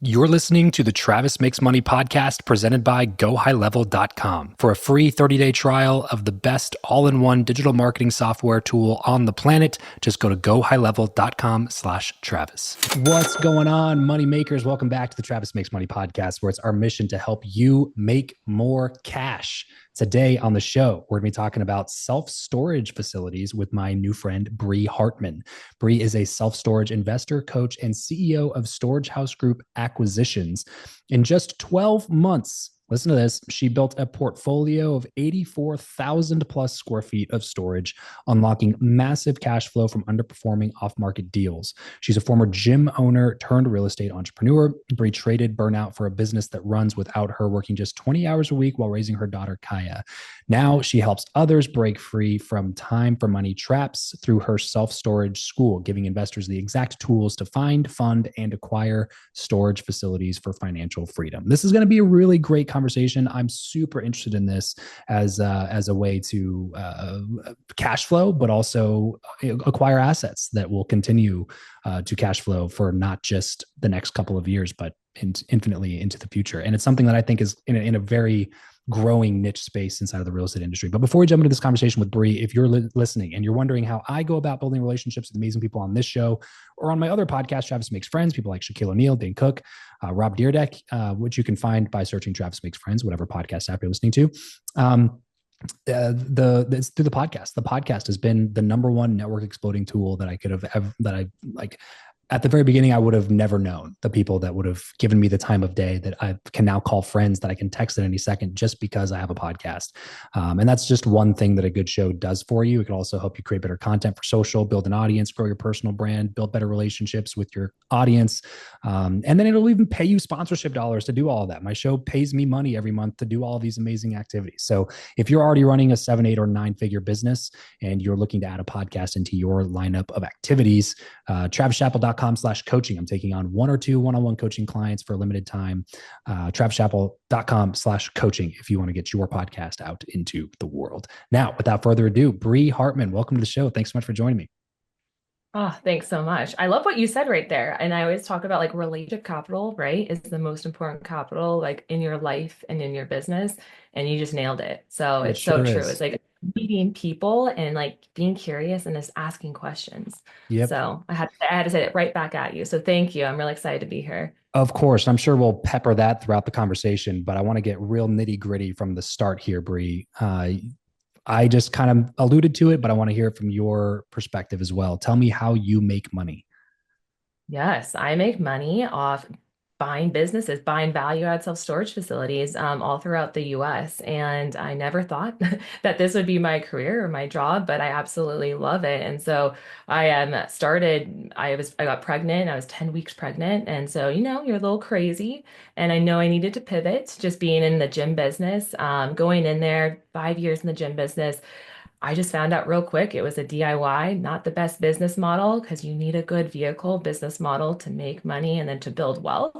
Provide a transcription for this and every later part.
You're listening to the Travis Makes Money podcast presented by GoHighLevel.com. For a free 30-day trial of the best all-in-one digital marketing software tool on the planet, just go to GoHighLevel.com/Travis. What's going on, money makers? Welcome back to the Travis Makes Money podcast, where it's our mission to help you make more cash. Today on the show, we're going to be talking about self-storage facilities with my new friend, Bree Hartman. Bree is a self-storage investor, coach, and CEO of Storage House Group Acquisitions. In just 12 months, listen to this, she built a portfolio of 84,000 plus square feet of storage, unlocking massive cash flow from underperforming off-market deals. She's a former gym owner turned real estate entrepreneur. Bree traded burnout for a business that runs without her, working just 20 hours a week while raising her daughter, Kaya. Now she helps others break free from time for money traps through her self-storage school, giving investors the exact tools to find, fund, and acquire storage facilities for financial freedom. This is going to be a really great conversation. I'm super interested in this as a way to cash flow, but also acquire assets that will continue to cash flow for not just the next couple of years, but infinitely into the future. And it's something that I think is in a very growing niche space inside of the real estate industry. But before we jump into this conversation with Bree, if you're listening and you're wondering how I go about building relationships with amazing people on this show or on my other podcast, Travis Makes Friends, people like Shaquille O'Neal, Dane Cook, Rob Dyrdek, which you can find by searching Travis Makes Friends, whatever podcast app you're listening to. It's through the podcast. The podcast has been the number one network exploding tool that I could have ever, that I like. At the very beginning, I would have never known the people that would have given me the time of day that I can now call friends, that I can text at any second just because I have a podcast. And that's just one thing that a good show does for you. It can also help you create better content for social, build an audience, grow your personal brand, build better relationships with your audience. And then it'll even pay you sponsorship dollars to do all of that. My show pays me money every month to do all of these amazing activities. So if you're already running a 7, 8, or 9-figure business and you're looking to add a podcast into your lineup of activities, TravisChappell.com/coaching. I'm taking on 1 or 2 one-on-one coaching clients for a limited time. TravisChappell.com/coaching if you want to get your podcast out into the world. Now, without further ado, Bree Hartman, welcome to the show. Thanks so much for joining me. Oh, thanks so much. I love what you said right there. And I always talk about like relationship capital, right? Is the most important capital like in your life and in your business. And you just nailed it. So It it's so sure true. is. It's like meeting people and like being curious and just asking questions. Yep. So I had to say it right back at you. So thank you. I'm really excited to be here. Of course. I'm sure we'll pepper that throughout the conversation, but I want to get real nitty gritty from the start here, Bree. I just kind of alluded to it, but I want to hear it from your perspective as well. Tell me how you make money. Yes, I make money off buying businesses, buying value add self-storage facilities all throughout the US. And I never thought that this would be my career or my job, but I absolutely love it. And so I got pregnant, I was 10 weeks pregnant. And so, you're a little crazy. And I know I needed to pivot, just being in the gym business, going in there 5 years in the gym business. I just found out real quick it was a DIY, not the best business model because you need a good vehicle business model to make money and then to build wealth.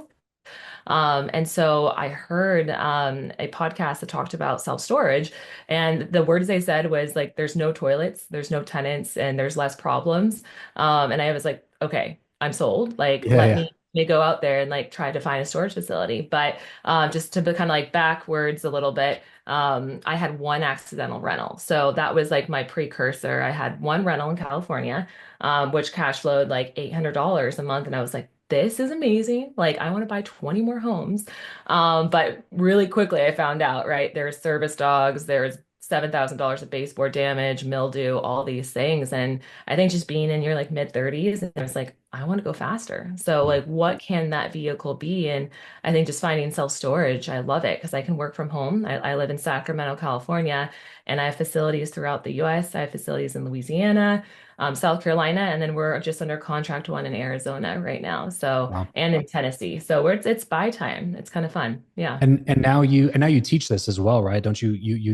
And so I heard a podcast that talked about self-storage, and the words they said was like, there's no toilets, there's no tenants, and there's less problems. And I was like, okay, I'm sold. Like, Yeah, let yeah. me go out there and like try to find a storage facility. But just to be kind of like backwards a little bit, I had one accidental rental. So that was like my precursor. I had one rental in California, which cash flowed like $800 a month. And I was like, this is amazing. Like, I want to buy 20 more homes. But really quickly, I found out, right? There's service dogs, there's $7,000 of baseboard damage, mildew, all these things. And I think just being in your like mid 30s, and I was like, I want to go faster. So, like, what can that vehicle be? And I think just finding self-storage, I love it because I can work from home. I live in Sacramento, California, and I have facilities throughout the US. I have facilities in Louisiana, South Carolina, and then we're just under contract one in Arizona right now. So, Wow. and in Tennessee. So it's buy time. It's kind of fun. Yeah. And now you teach this as well, right? Don't you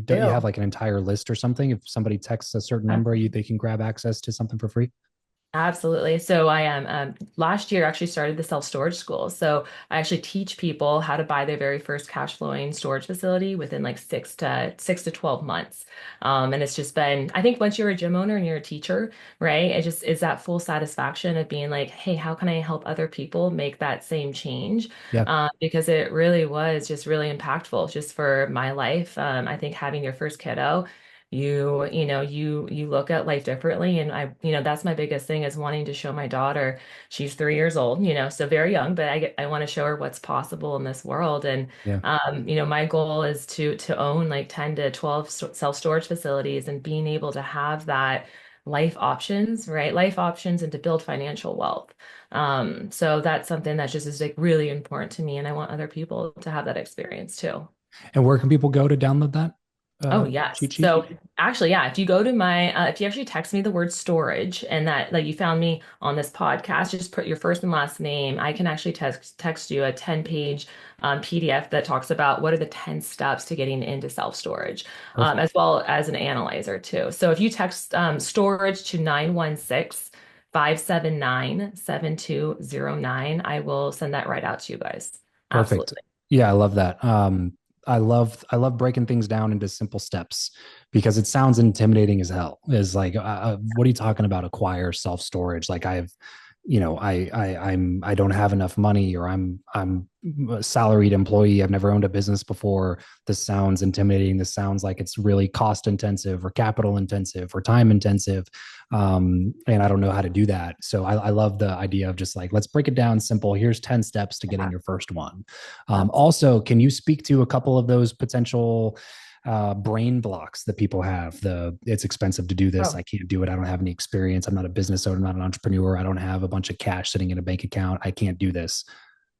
have Ew. like an entire list or something? If somebody texts a certain number, they can grab access to something for free. Absolutely. So I am last year actually started the self-storage school. So I actually teach people how to buy their very first cash flowing storage facility within like 6 to 12 months. And it's just been, I think once you're a gym owner and you're a teacher, right? It just is that full satisfaction of being like, hey, how can I help other people make that same change? Yeah. Because it really was just really impactful just for my life. I think having your first kiddo you look at life differently. And that's my biggest thing is wanting to show my daughter, she's 3 years old, so very young, but I want to show her what's possible in this world. And Yeah. my goal is to own like 10 to 12 self-storage facilities and being able to have that life options, right? Life options and to build financial wealth. So that's something that just is like really important to me. And I want other people to have that experience too. And where can people go to download that Oh, cheat yes. sheet? So actually, yeah, if you go to if you actually text me the word storage and that like you found me on this podcast, just put your first and last name. I can actually text you a 10-page PDF that talks about what are the 10 steps to getting into self-storage, Perfect. as well as an analyzer too. So if you text storage to 916-579-7209, I will send that right out to you guys. Perfect. Absolutely. Yeah, I love that. I love breaking things down into simple steps because it sounds intimidating as hell. Is like, what are you talking about? Acquire self storage? Like I don't have enough money, or I'm a salaried employee. I've never owned a business before. This sounds intimidating. This sounds like it's really cost intensive or capital intensive or time intensive. And I don't know how to do that. So I love the idea of just like, let's break it down simple. Here's 10 steps to getting Yeah, your first one. absolutely. Also, can you speak to a couple of those potential brain blocks that people have? It's expensive to do this. I can't do it. I don't have any experience. I'm not a business owner. I'm not an entrepreneur. I don't have a bunch of cash sitting in a bank account. I can't do this.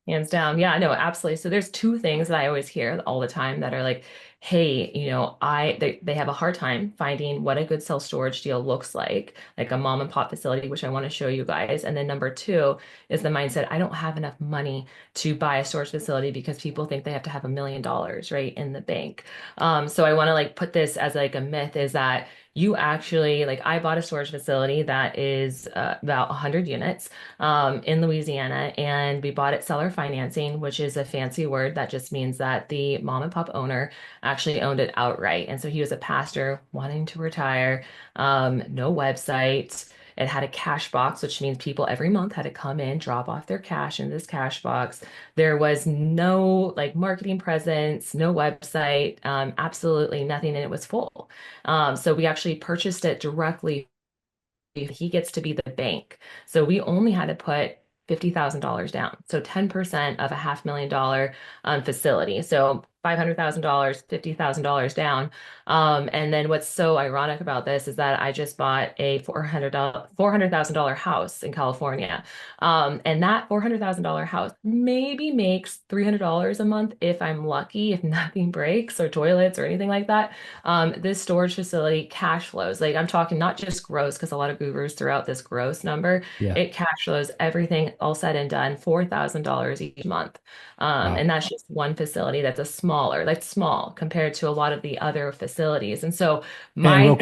Hands down. Yeah, no, absolutely. So there's two things that I always hear all the time that are like, hey, they have a hard time finding what a good self-storage deal looks like a mom and pop facility, which I want to show you guys. And then number two is the mindset, I don't have enough money to buy a storage facility because people think they have to have $1 million, right, in the bank. So I want to like put this as like a myth is that you actually like I bought a storage facility that is about 100 units in Louisiana, and we bought it seller financing, which is a fancy word that just means that the mom and pop owner actually owned it outright. And so he was a pastor wanting to retire, no website. It had a cash box, which means people every month had to come in, drop off their cash in this cash box. There was no like marketing presence, no website, absolutely nothing, and it was full. So we actually purchased it directly. He gets to be the bank. So we only had to put $50,000 down. So 10% of a $500,000 facility. So $500,000, $50,000 down. And then what's so ironic about this is that I just bought a $400,000 house in California. And that $400,000 house maybe makes $300 a month if I'm lucky, if nothing breaks or toilets or anything like that. This storage facility cash flows. Like I'm talking not just gross, because a lot of gurus throw out this gross number. Yeah. It cash flows everything all said and done, $4,000 each month. Wow. And that's just one facility that's like small compared to a lot of the other facilities. And so And my, real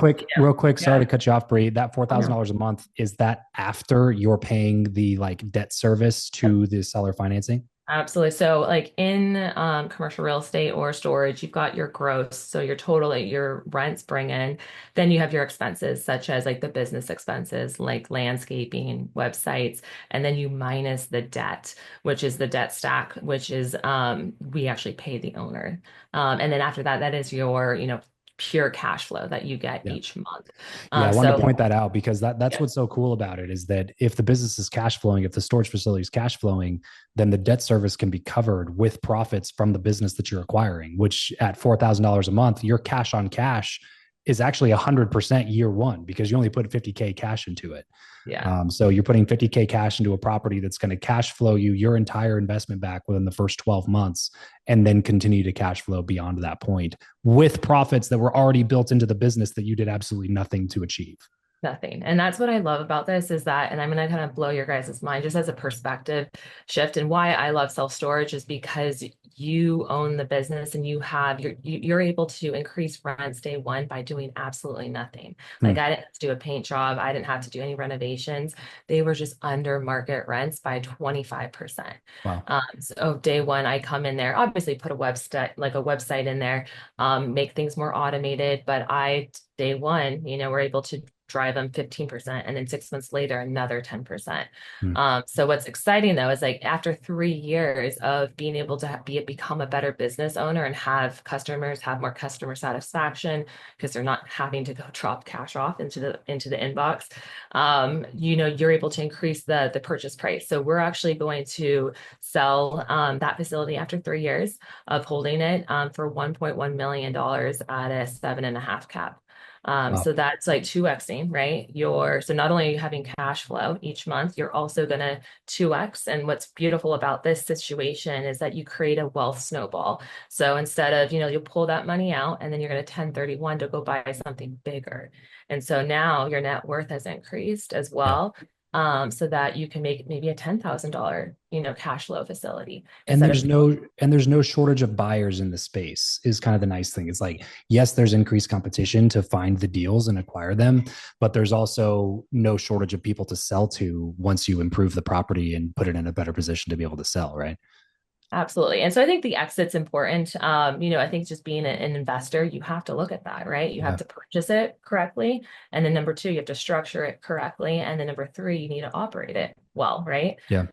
quick, sorry yeah, to cut you off, Bree. That four oh thousand no. dollars a month, is that after you're paying the like debt service to the seller financing? Absolutely. So, like in commercial real estate or storage, you've got your gross, so your total, like your rents bring in. Then you have your expenses, such as like the business expenses, like landscaping, websites, and then you minus the debt, which is the debt stack, which is we actually pay the owner. And then after that, that is your, pure cash flow that you get Yeah. each month. Yeah, I wanted to So point that out because that's yeah, what's so cool about it is that if the business is cash flowing, if the storage facility is cash flowing, then the debt service can be covered with profits from the business that you're acquiring, which at $4,000 a month, your cash on cash is actually 100% year one because you only put 50K cash into it. yeah. So you're putting 50K cash into a property that's going to cash flow you your entire investment back within the first 12 months and then continue to cash flow beyond that point with profits that were already built into the business that you did absolutely nothing to achieve. Nothing. And that's what I love about this is that, and I'm going to kind of blow your guys' mind just as a perspective shift. And why I love self-storage is because you own the business and you're able to increase rents day one by doing absolutely nothing. Like Hmm. I didn't have to do a paint job. I didn't have to do any renovations. They were just under market rents by 25%. Wow. So day one, I come in there, obviously put a website in there, make things more automated, but day one, we're able to drive them 15%, and then 6 months later another 10%. Hmm. So what's exciting though is like after 3 years of being able to become a better business owner and have customers have more customer satisfaction because they're not having to go drop cash off into the inbox. You're able to increase the purchase price. So we're actually going to sell that facility after 3 years of holding it for $1.1 million at a 7.5 cap. Wow. So that's like 2xing, right? So not only are you having cash flow each month, you're also going to 2x. And what's beautiful about this situation is that you create a wealth snowball. So instead of, you'll pull that money out and then you're going to 1031 to go buy something bigger. And so now your net worth has increased as Yeah. well. So that you can make maybe a $10,000, cash flow facility and instead of. there's no shortage of buyers in the space is kind of the nice thing. It's like, yes, there's increased competition to find the deals and acquire them, but there's also no shortage of people to sell to once you improve the property and put it in a better position to be able to sell, right? Absolutely. And so I think the exit's important. I think just being an investor, you have to look at that, right? You have Yeah. to purchase it correctly. And then number two, you have to structure it correctly. And then number three, you need to operate it well, right? Yeah.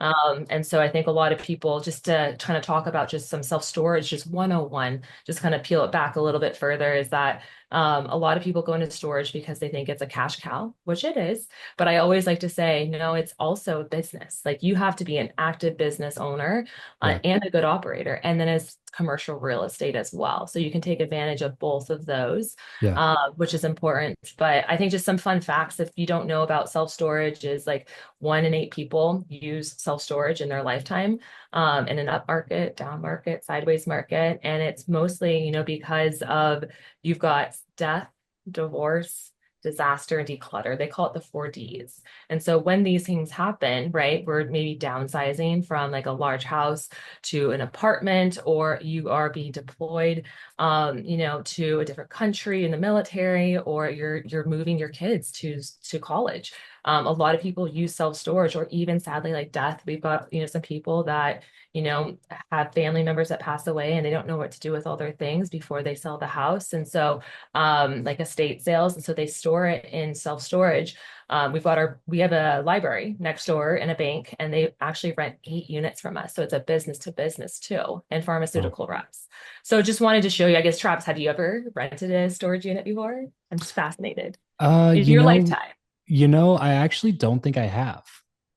And so I think a lot of people just to kind of talk about just some self-storage, just 101, just kind of peel it back a little bit further is that a lot of people go into storage because they think it's a cash cow, which it is. But I always like to say, no, it's also a business. Like you have to be an active business owner Yeah. and a good operator, and then as commercial real estate as well. So you can take advantage of both of those, Yeah. which is important. But I think just some fun facts, if you don't know about self-storage, is like 1 in 8 people use self-storage in their lifetime, in an up market, down market, sideways market. And it's mostly, because of you've got death, divorce, disaster, and declutter. They call it the 4 Ds. And so when these things happen, right, we're maybe downsizing from like a large house to an apartment, or you are being deployed, to a different country in the military, or you're moving your kids to college. A lot of people use self-storage, or even sadly, like death. We've got, some people that, have family members that pass away and they don't know what to do with all their things before they sell the house. And so, like estate sales. And so they store it in self-storage. We have a library next door and a bank, and they actually rent 8 units from us. So it's a business to business too, and Wow. pharmaceutical reps. So just wanted to show you, I guess, Travis, have you ever rented a storage unit before? I'm just fascinated Uh, in you your know, lifetime. I actually don't think I have.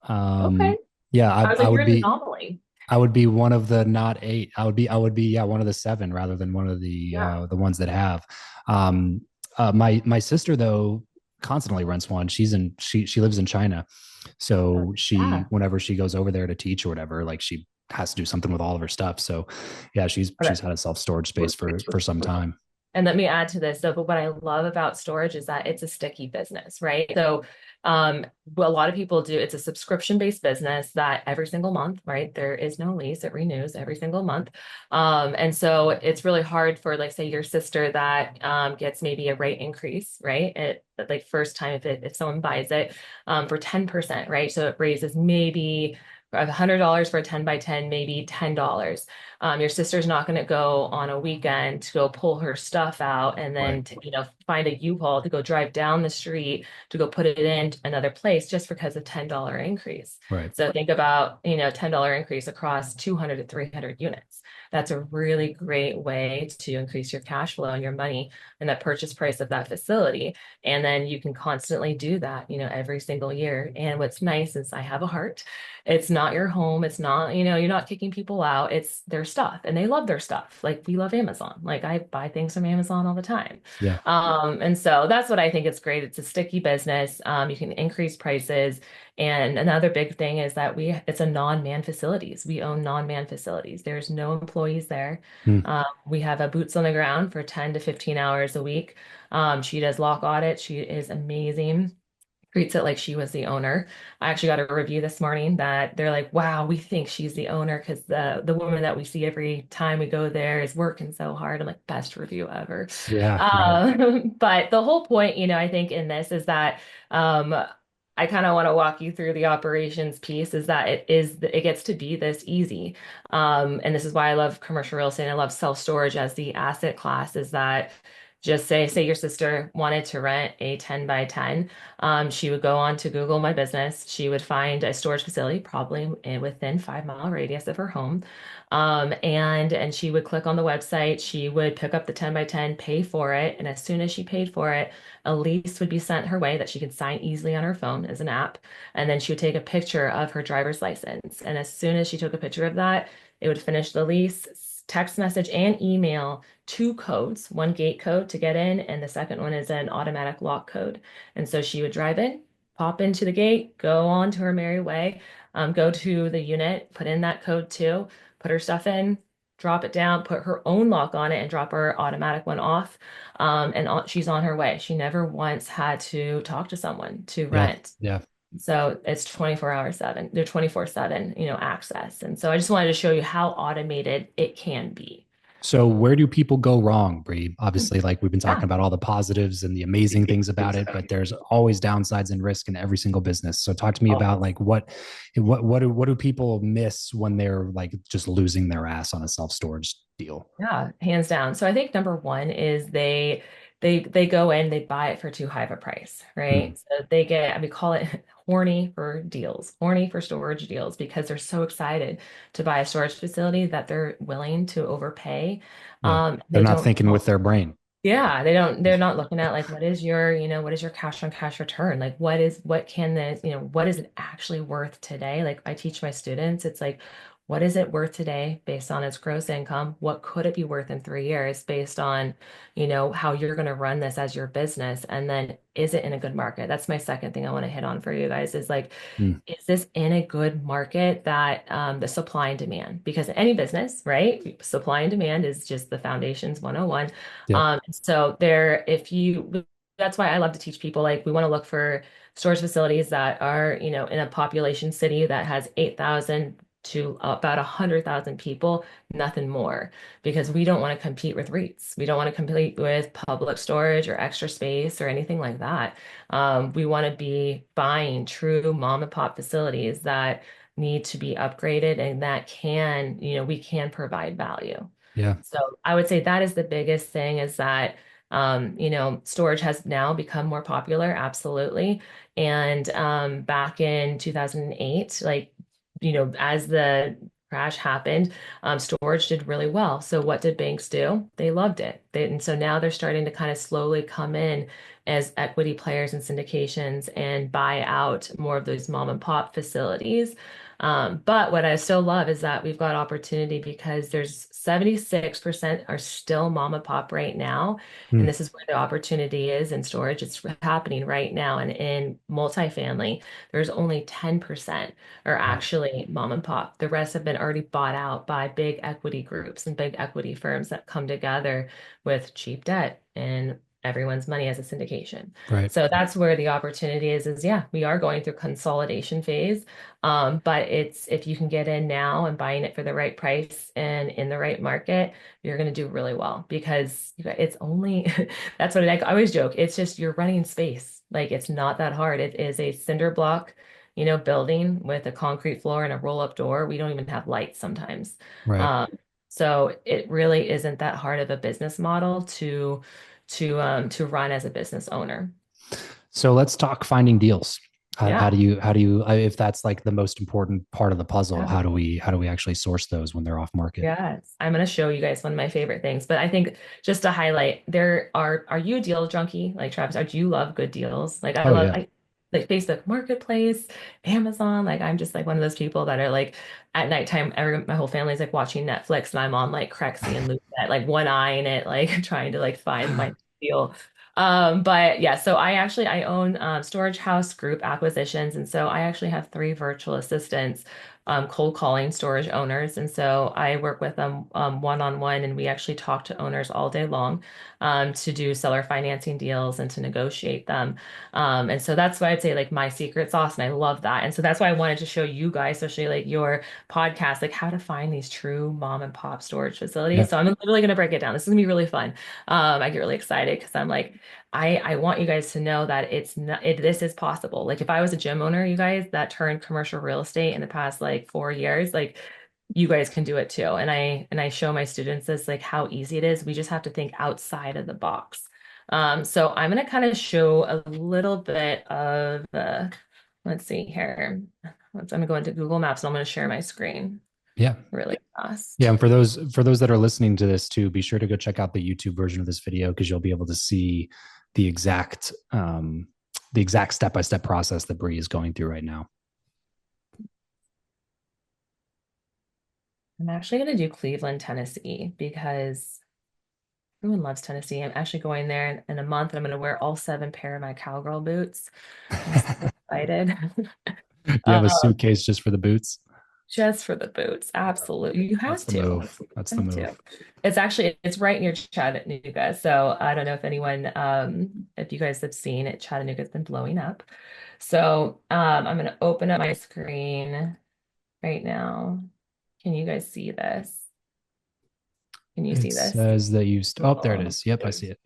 Okay. Yeah, I was I like, you're would an be anomaly. I would be one of the not eight. I would be yeah, one of the seven rather than one of Yeah. the ones that have. Um my sister though constantly rents one. She lives in China. So she Yeah. whenever she goes over there to teach or whatever, like she has to do something with all of her stuff. So yeah, Okay. she's had a self-storage space for some time. And let me add to this. So, but what I love about storage is that it's a sticky business, right? So, what a lot of people do, it's a subscription-based business that every single month, right? There is no lease, it renews every single month. And so it's really hard for, like, say, your sister that gets maybe a rate increase, right? Like first time if someone buys it for 10%, right? So it raises maybe $100 for a 10 by 10, maybe $10. Your sister's not going to go on a weekend to go pull her stuff out and Right. then to, find a U-Haul to go drive down the street to go put it in another place just because of $10 increase. Right. So think about, $10 increase across 200 to 300 units. That's a really great way to increase your cash flow and your money and the purchase price of that facility. And then you can constantly do that, every single year. And what's nice is I have a heart. It's not your home. It's not, you're not kicking people out. It's their stuff and they love their stuff. Like we love Amazon. Like I buy things from Amazon all the time. Yeah. And so that's what I think is great. It's a sticky business. You can increase prices. And another big thing is that it's a non-man facilities. We own non-man facilities. There's no employees there. Hmm. We have a boots on the ground for 10 to 15 hours a week. She does lock audit. She is amazing. treats it like she was the owner. I actually got a review this morning that they're like, wow, we think she's the owner because the woman that we see every time we go there is working so hard. I'm like, best review ever. Yeah, right. But the whole point, I think in this is that um, I kind of want to walk you through the operations piece is that it gets to be this easy. And this is why I love commercial real estate and I love self-storage as the asset class is that just say your sister wanted to rent a 10 by 10. She would go on to Google My Business. She would find a storage facility, probably within 5 mile radius of her home. And she would click on the website. She would pick up the 10 by 10, pay for it. And as soon as she paid for it, a lease would be sent her way that she could sign easily on her phone as an app. And then she would take a picture of her driver's license. And as soon as she took a picture of that, it would finish the lease, text message, and email two codes, one gate code to get in, and the second one is an automatic lock code. And so she would drive in, pop into the gate, go on to her merry way, go to the unit, put in that code too, put her stuff in, drop it down, put her own lock on it, and drop her automatic one off. She's on her way. She never once had to talk to someone to Yeah, rent. yeah. So it's 24 hours seven, they're 24/7, access. And so I just wanted to show you how automated it can be. So where do people go wrong, Bree? Obviously, like we've been talking Yeah. about all the positives and the amazing things about it, but there's always downsides and risk in every single business. So talk to me about like what do people miss when they're like just losing their ass on a self-storage deal? Yeah, hands down. So I think number one is they go in, they buy it for too high of a price, Mm, right? So they get, we call it horny for deals, horny for storage deals because they're so excited to buy a storage facility that they're willing to overpay. yeah. They're They not don't thinking with their brain. yeah, they're not looking at like what is your cash on cash return? Like what can this, what is it actually worth today? Like I teach my students, it's like, what is it worth today based on its gross income? What could it be worth in 3 years based on, how you're going to run this as your business? And then is it in a good market? That's my second thing I want to hit on for you guys is like, Mm, is this in a good market that the supply and demand? Because any business, right? Supply and demand is just the foundations 101. yep. So that's why I love to teach people like we want to look for storage facilities that are, in a population city that has 8,000 to about 100,000 people, nothing more, because we don't want to compete with REITs. We don't want to compete with public storage or extra space or anything like that. We want to be buying true mom and pop facilities that need to be upgraded and that we can provide value. Yeah. So I would say that is the biggest thing is that, storage has now become more popular, absolutely. And back in 2008, like, as the crash happened, storage did really well. So what did banks do? They loved it. And so now they're starting to kind of slowly come in as equity players and syndications and buy out more of those mom and pop facilities. But what I still love is that we've got opportunity because there's 76% are still mom and pop right now. And Mm, this is where the opportunity is in storage. It's happening right now. And in multifamily, there's only 10% are wow. actually mom and pop. The rest have been already bought out by big equity groups and big equity firms that come together with cheap debt and everyone's money as a syndication. Right. So that's where the opportunity is yeah, we are going through consolidation phase. But it's if you can get in now and buying it for the right price and in the right market, you're going to do really well because it's only that's what I always joke. It's just you're running space. Like it's not that hard. It is a cinder block, building with a concrete floor and a roll-up door. We don't even have lights sometimes. Right. Um, so it really isn't that hard of a business model to run as a business owner. So let's talk finding deals. How Yeah. do you if that's like the most important part of the puzzle, Yeah. how do we actually source those when they're off market? Yes, I'm going to show you guys one of my favorite things. But I think just to highlight, are you a deal junkie like Travis? Do you love good deals? Like Oh yeah. I like Facebook Marketplace, Amazon. Like I'm just like one of those people that are like at nighttime, my whole family's like watching Netflix and I'm on like Crexy and LoopNet, like one eye in it, like trying to like find my deal. But yeah, so I own Storage House Group Acquisitions, and so I actually have three virtual assistants cold calling storage owners. And so I work with them one-on-one, and we actually talk to owners all day long to do seller financing deals and to negotiate them. And so that's why I'd say like my secret sauce, and I love that. And so that's why I wanted to show you guys, especially like your podcast, like how to find these true mom and pop storage Yeah. facilities. So I'm literally going to break it down. This is gonna be really fun. I get really excited because I'm like, I want you guys to know that it's not this is possible. Like if I was a gym owner, you guys that turned commercial real estate in the past like 4 years, like you guys can do it too. And I show my students this like how easy it is. We just have to think outside of the box. So I'm gonna kind of show a little bit of let's see here. I'm gonna go into Google Maps and I'm gonna share my screen Yeah. really Yeah, fast. and for those that are listening to this too, be sure to go check out the YouTube version of this video because you'll be able to see the exact step-by-step process that Bree is going through right now. I'm actually gonna do Cleveland, Tennessee because everyone loves Tennessee. I'm actually going there in a month. I'm going to wear all 7 pair of my cowgirl boots. I'm so excited. Do you have a Um, suitcase just for the boots? just for the boots. Absolutely. You That's have the to. move. That's the Have to. move. It's right near Chattanooga. So I don't know if anyone if you guys have seen it, Chattanooga's been blowing up. So I'm gonna open up my screen right now. Can you guys see this? Can you It see this? says that oh, there it Oh. is. Yep, I see it.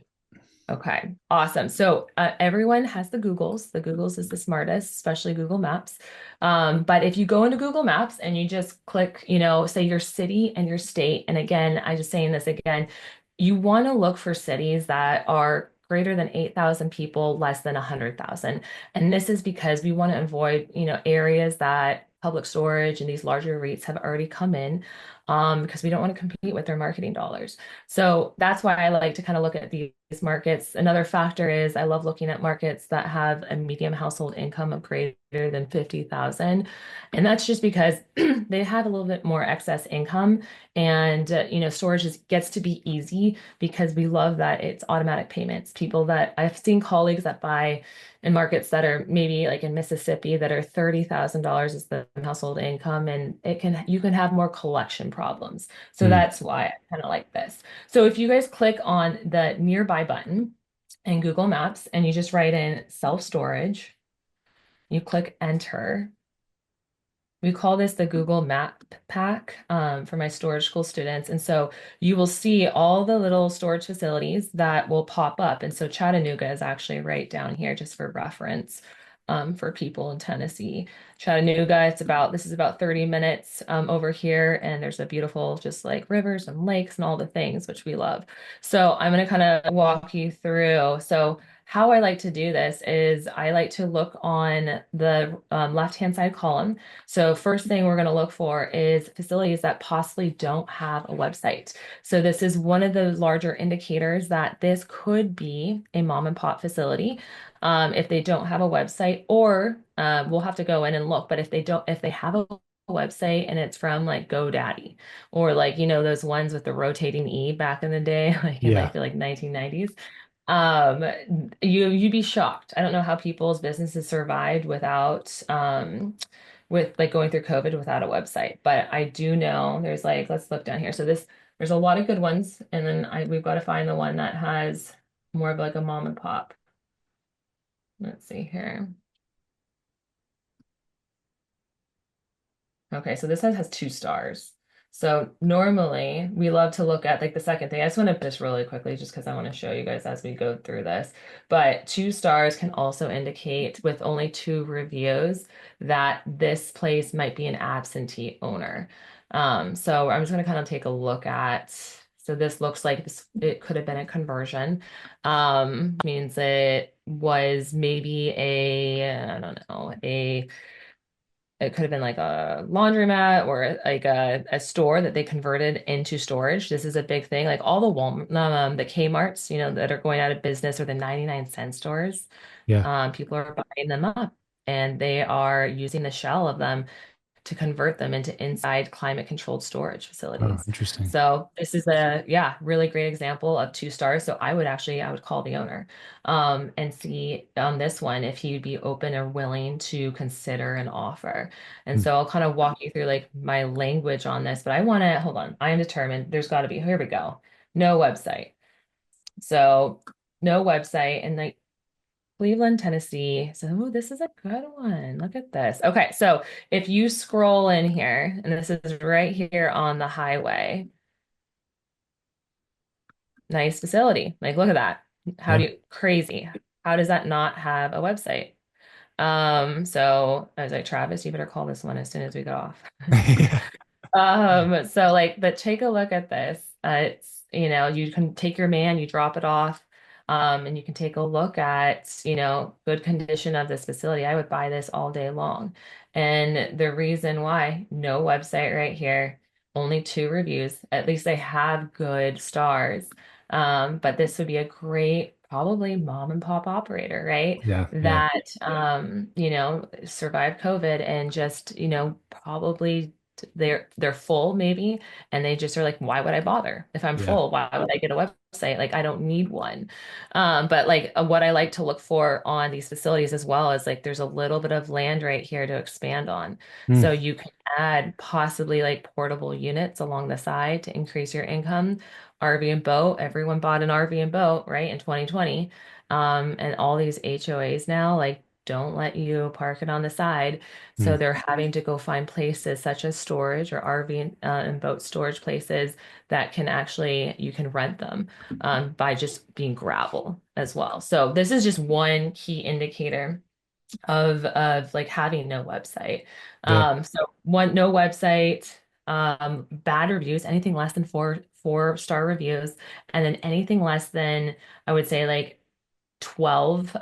Okay, awesome. So everyone has the Googles. The Googles is the smartest, especially Google Maps. But if you go into Google Maps and you just click, say your city and your state, and again, I just saying this again, you want to look for cities that are greater than 8,000 people, less than 100,000. And this is because we want to avoid, areas that public storage and these larger REITs have already come in, because we don't want to compete with their marketing dollars. So that's why I like to kind of look at these markets. Another factor is I love looking at markets that have a medium household income of greater than 50,000. And that's just because they have a little bit more excess income, and storage gets to be easy because we love that it's automatic payments. People that I've seen colleagues that buy in markets that are maybe like in Mississippi that are $30,000 is the household income, and you can have more collection problems. So Hmm. that's why I kind of like this. So if you guys click on the nearby button in Google Maps and you just write in self-storage, you click enter. We call this the Google Map Pack for my storage school students. And so you will see all the little storage facilities that will pop up. And so Chattanooga is actually right down here just for reference for people in Tennessee. Chattanooga, this is about 30 minutes over here. And there's a beautiful, just like rivers and lakes and all the things, which we love. So I'm going to kind of walk you through. So how I like to do this is I like to look on the left-hand side column. So first thing we're going to look for is facilities that possibly don't have a website. So this is one of those larger indicators that this could be a mom and pop facility if they don't have a website, or we'll have to go in and look. But if they have a website and it's from like GoDaddy, or like those ones with the rotating E back in the day, like in like Yeah. the 1990s, um you'd be shocked. I don't know how people's businesses survived without with like going through COVID without a website, but I do know there's like, let's look down here. So there's a lot of good ones, and then we've got to find the one that has more of like a mom and pop. Let's see here. Okay, so this has 2 stars. So normally we love to look at like the second thing. I just want to just really quickly, just because I want to show you guys as we go through this. But 2 stars can also indicate with only 2 reviews that this place might be an absentee owner. So I'm just going to kind of take a look at. So this looks like it could have been a conversion. Means it was maybe I don't know, it could have been like a laundromat or like a store that they converted into storage. This is a big thing. Like all the Kmart's, that are going out of business, or the 99-cent stores. Yeah. People are buying them up, and they are using the shell of them to convert them into inside climate controlled storage Oh, facilities. interesting. So this is a, yeah, really great example of 2 stars. So I would call the owner and see on this one if he'd be open or willing to consider an offer. And Hmm. so I'll kind of walk you through like my language on this, but I want to, hold on, I am determined there's got to be, here we go, no website. So no website. And like Cleveland, Tennessee. So, ooh, this is a good one. Look at this. Okay, so if you scroll in here, and this is right here on the highway, nice facility. Like, look at that. How Yeah. do you, crazy. How does that not have a website? So I was like, Travis, you better call this one as soon as we get off. Yeah. So like, but take a look at this. It's, you can take your man, you drop it off, and you can take a look at, good condition of this facility. I would buy this all day long. And the reason why, no website right here, only 2 reviews. At least they have good stars. But this would be a great, probably mom and pop operator, right? Yeah. Yeah. That, survived COVID and just, probably they're full maybe, and they just are like, why would I bother? If I'm Yeah. full, why would I get a website? Like I don't need one. But like what I like to look for on these facilities as well is like there's a little bit of land right here to expand on. Hmm. So you can add possibly like portable units along the side to increase your income. RV and boat, everyone bought an RV and boat, right, in 2020. And all these HOAs now like don't let you park it on the side. Hmm. So they're having to go find places such as storage or RV and boat storage places that can actually, you can rent them by just being gravel as well. So this is just one key indicator of like having no website. Yeah. So one, no website, bad reviews, anything less than four-star reviews, and then anything less than, I would say like 12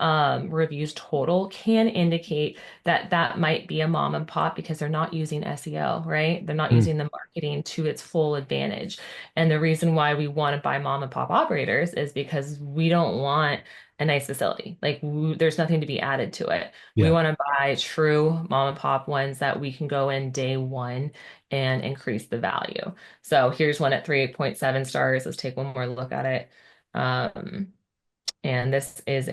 reviews total can indicate that that might be a mom and pop because they're not using SEO, right? They're not Hmm. using the marketing to its full advantage. And the reason why we want to buy mom and pop operators is because we don't want a nice facility. Like there's nothing to be added to it. We Yeah. want to buy true mom and pop ones that we can go in day one and increase the value. So here's one at 3.7 stars. Let's take one more look at it. And this is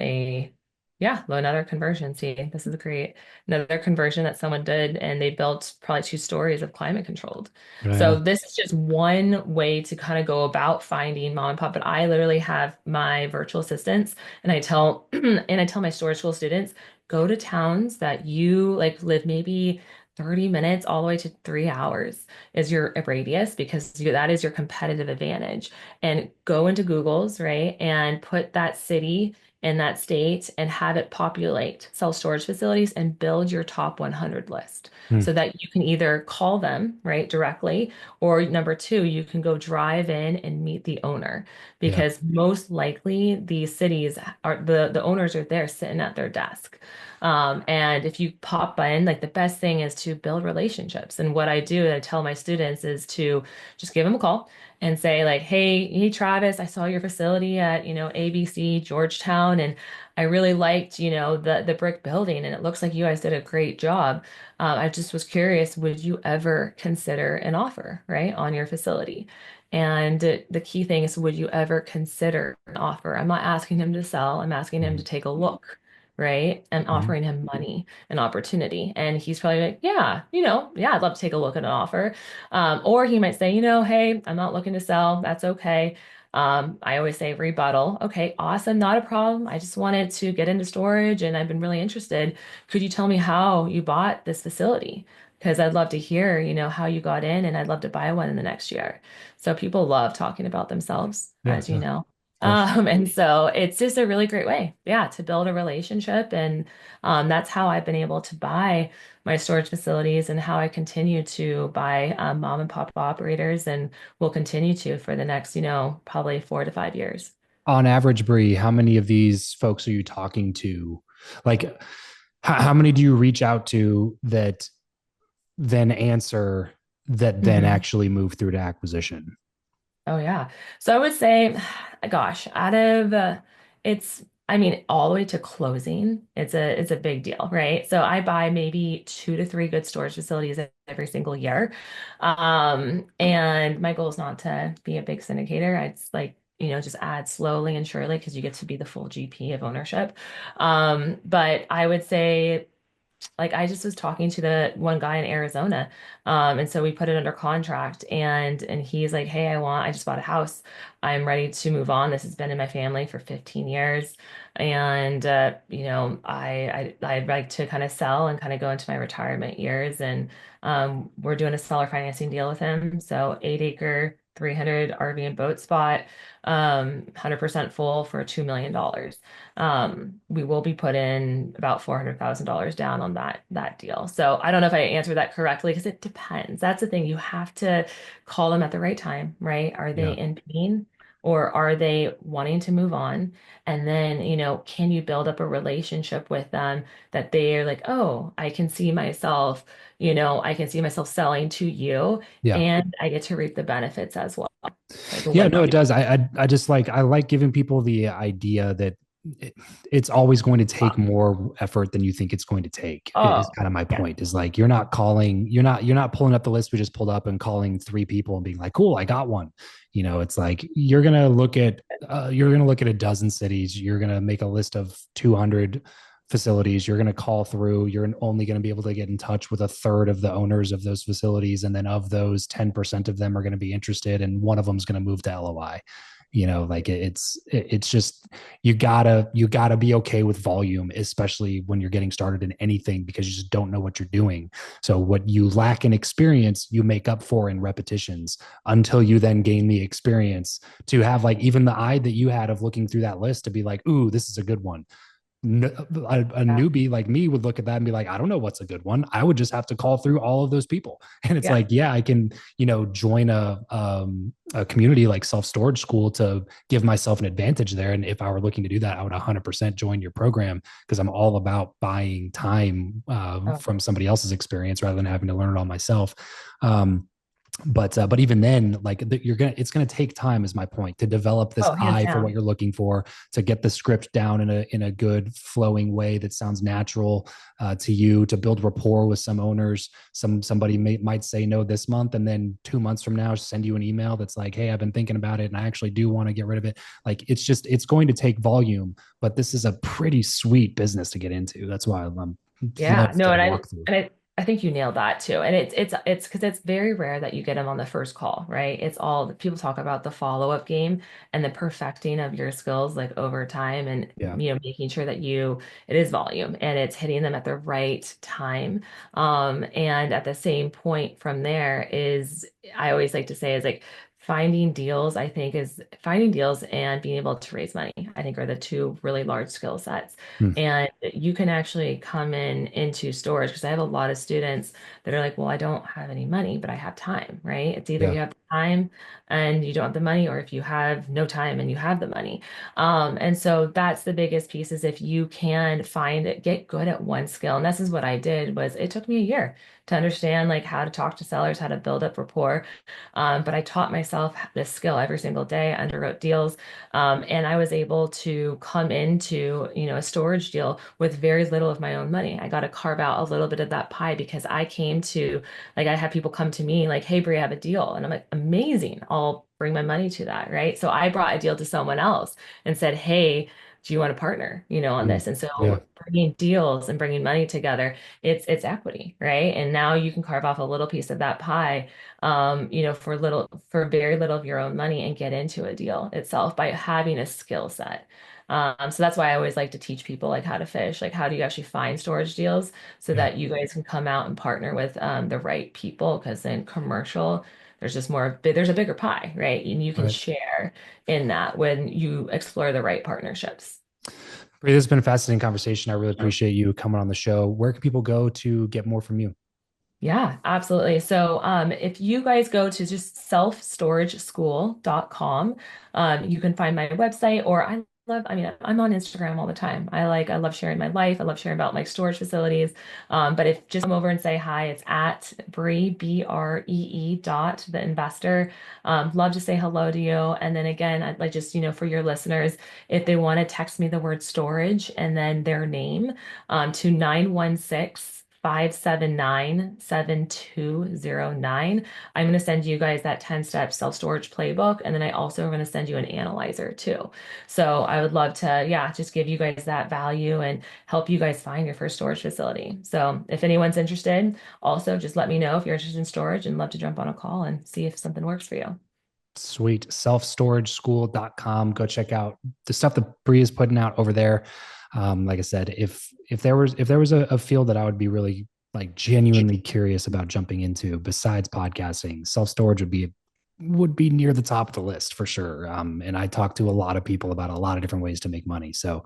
yeah, well, another conversion. See, this is great. Another conversion that someone did, and they built probably 2 stories of climate controlled. Yeah. So this is just one way to kind of go about finding mom and pop. But I literally have my virtual assistants, and I tell and I tell my storage school students, go to towns that you like live maybe 30 minutes all the way to 3 hours is your radius because that is your competitive advantage and go into Google's, right? And put that city in that state and have it populate self-storage facilities and build your top 100 list Hmm. so that you can either call them, right, directly, or number two, you can go drive in and meet the owner Yeah. because most likely these cities are the owners are there sitting at their desk. And if you pop in, like the best thing is to build relationships. And what I do, and I tell my students is to just give them a call and say like, hey, Travis, I saw your facility at, ABC Georgetown, and I really liked, the brick building, and it looks like you guys did a great job. I just was curious, would you ever consider an offer, right, on your facility? And the key thing is, would you ever consider an offer? I'm not asking him to sell. I'm asking him Hmm. to take a look, right? And Hmm. offering him money and opportunity. And he's probably like, yeah, yeah, I'd love to take a look at an offer. Or he might say, hey, I'm not looking to sell. That's okay. I always say rebuttal. Okay, awesome. Not a problem. I just wanted to get into storage and I've been really interested. Could you tell me how you bought this facility? Because I'd love to hear, how you got in and I'd love to buy one in the next year. So people love talking about themselves, Yeah. as you Yeah. know. Of course. And so it's just a really great way, yeah, to build a relationship. And that's how I've been able to buy my storage facilities and how I continue to buy mom and pop operators and will continue to for the next, probably 4 to 5 years. On average, Bree, how many of these folks are you talking to? Like, how many do you reach out to that then answer that then Mhm. actually move through to acquisition? Oh yeah. So I would say, gosh, out of it's I mean, all the way to closing, it's a big deal, right? So I buy maybe 2 to 3 good storage facilities every single year. And my goal is not to be a big syndicator. It's like, just add slowly and surely because you get to be the full GP of ownership. But I would say like I just was talking to the one guy in Arizona, and so we put it under contract, and he's like, "Hey, I just bought a house. I'm ready to move on. This has been in my family for 15 years, and I'd like to kind of sell and kind of go into my retirement years, and we're doing a seller financing deal with him. So 8 acre, 300 RV and boat spot, 100% full for $2 million. We will be putting about $400,000 down on that deal. So I don't know if I answered that correctly because it depends. That's the thing. You have to call them at the right time, right? Are they Yeah. in pain or are they wanting to move on? And then, can you build up a relationship with them that they're like, oh, I can see myself selling to you Yeah. and I get to reap the benefits as well. Like a Yeah, no, it win-win. does. I just I like giving people the idea that it, it's always going to take more effort than you think it's going to take. Is Oh, kind of my yeah. point. Is like you're not pulling up the list we just pulled up and calling three people and being like, cool, I got one. It's like you're gonna look at a dozen cities. You're gonna make a list of 200 facilities. You're going to call through. You're only going to be able to get in touch with a third of the owners of those facilities, and then of those, 10% of them are going to be interested, and one of them is going to move to LOI. Like it's just you gotta be okay with volume, especially when you're getting started in anything, because you just don't know what you're doing. So what you lack in experience, you make up for in repetitions until you then gain the experience to have like even the eye that you had of looking through that list to be like, ooh, this is a good one. A Yeah. newbie like me would look at that and be like, I don't know what's a good one. I would just have to call through all of those people. And it's Yeah. like, yeah, I can, join a community like Self Storage School to give myself an advantage there. And if I were looking to do that, I would 100% join your program because I'm all about buying time Oh, from somebody else's experience rather than having to learn it all myself. But even then, like it's gonna take time, is my point, to develop this hands eye for what down. you're looking for, to get the script down in a good flowing way that sounds natural to you, to build rapport with some owners. Somebody might say no this month, and then 2 months from now send you an email that's like, hey, I've been thinking about it and I actually do want to get rid of it. Like it's going to take volume, but this is a pretty sweet business to get into. That's why I'm Yeah, love no, to and walk through. I think you nailed that too. And it's because it's very rare that you get them on the first call, right? It's all people talk about the follow-up game and the perfecting of your skills like over time and Yeah. making sure that it is volume and it's hitting them at the right time. And at the same point from there is I always like to say is like finding deals and being able to raise money, I think are the two really large skill sets. Hmm. And you can actually come into storage because I have a lot of students that are like, well, I don't have any money, but I have time, right? It's either Yeah. you have the time and you don't have the money, or if you have no time and you have the money. And so that's the biggest piece is if you can find it, get good at one skill. And this is what I did was it took me a year to understand like how to talk to sellers, how to build up rapport. But I taught myself this skill every single day. I underwrote deals, and I was able to come into, a storage deal with very little of my own money. I got to carve out a little bit of that pie because I had people come to me like, hey, Bree, I have a deal. And I'm like, amazing. I'll bring my money to that, right? So I brought a deal to someone else and said, hey, do you want to partner, on Hmm. this? And Yeah. so bringing deals and bringing money together, it's equity, right? And now you can carve off a little piece of that pie for very little of your own money and get into a deal itself by having a skill set. So that's why I always like to teach people like how to fish, like how do you actually find storage deals so Yeah. that you guys can come out and partner with the right people because in commercial, there's a bigger pie, right? And you can Right. share in that when you explore the right partnerships. Bree, this has been a fascinating conversation. I really appreciate you coming on the show. Where can people go to get more from you? Yeah, absolutely. So if you guys go to just selfstorageschool.com, you can find my website, or I love, I mean, I'm on Instagram all the time. I love sharing my life. I love sharing about my storage facilities. But if just come over and say hi, it's at Bree, Bree dot the investor. Love to say hello to you. And then again, I'd like just, for your listeners, if they want to text me the word storage and then their name, to 916-579-7209. I'm going to send you guys that 10-step self-storage playbook. And then I also am going to send you an analyzer too. So I would love to, yeah, just give you guys that value and help you guys find your first storage facility. So if anyone's interested, also just let me know if you're interested in storage and love to jump on a call and see if something works for you. Sweet. Selfstorageschool.com. Go check out the stuff that Bree is putting out over there. Like I said, if there was a field that I would be really like genuinely curious about jumping into besides podcasting, self-storage would be near the top of the list for sure. And I talk to a lot of people about a lot of different ways to make money. So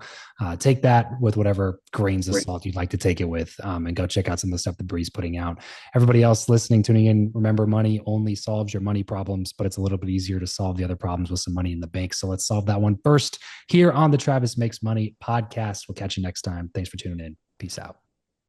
take that with whatever grains of salt you'd like to take it with, and go check out some of the stuff that Bree's putting out. Everybody else listening, tuning in, remember, money only solves your money problems, but it's a little bit easier to solve the other problems with some money in the bank. So let's solve that one first here on the Travis Makes Money podcast. We'll catch you next time. Thanks for tuning in. Peace out.